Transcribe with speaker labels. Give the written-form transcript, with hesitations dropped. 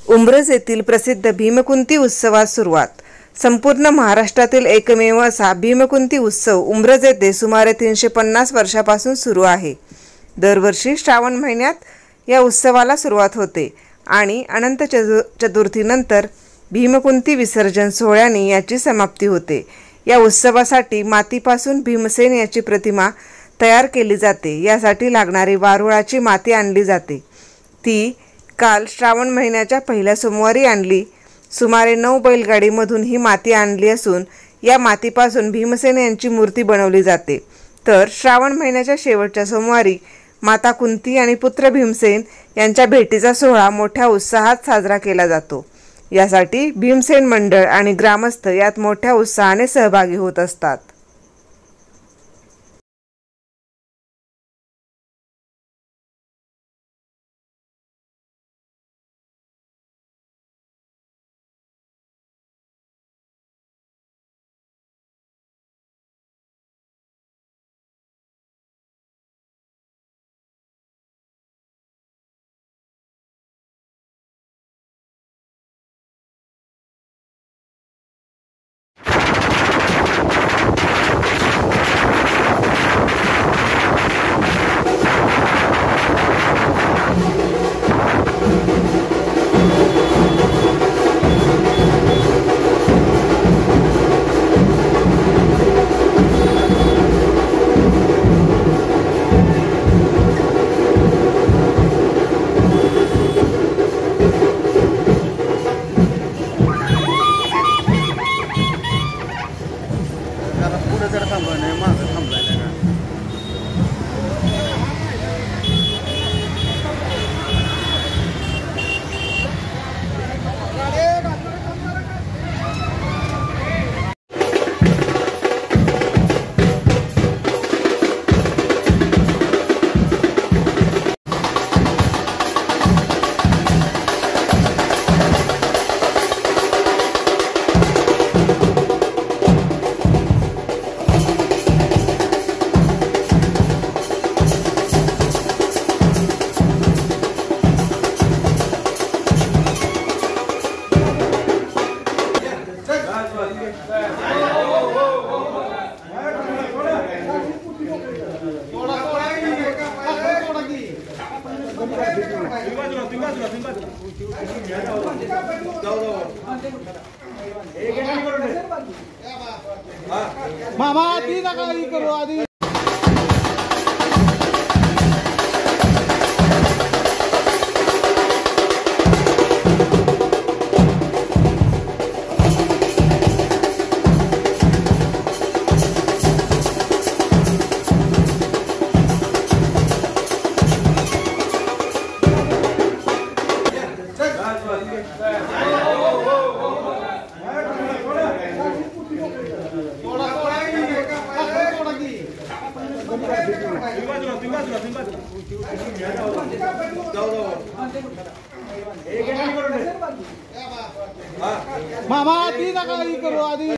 Speaker 1: उंब्रज येथील प्रसिद्ध भीमकुंती उत्सवास सुरुवात। संपूर्ण महाराष्ट्रातील एकमेव असा भीमकुंती उत्सव उंब्रज येथे सुमारे 350 वर्षापासून सुरू आहे। दरवर्षी श्रावण महिन्यात या उत्सवाला सुरुवात होते आणि अनंत चतुर्थीनंतर भीमकुंती विसर्जन सोहळ्याने याची समाप्ती होते। या उत्सवासाठी मातीपासून भीमसेन याची प्रतिमा तयार केली जाते। यासाठी लागणारी वारुळाची माती आणली जाते। ती काल श्रावण महिन्याच्या पहिल्या सोमवारी आणली। सुमारे 9 बैलगाडीमधून ही माती आणली असून या मातीपासून भीमसेन यांची मूर्ती बनवली जाते। तर श्रावण महिन्याच्या शेवटच्या सोमवारी माता कुंती आणि पुत्र भीमसेन यांच्या भेटीचा सोहळा मोठ्या उत्साहात साजरा केला जातो। यासाठी भीमसेन मंडळ आणि ग्रामस्थ यात मोठ्या उत्साहाने सहभागी होत असतात।
Speaker 2: मामा ती नका करू आधी। मामा ती नका करू आधी।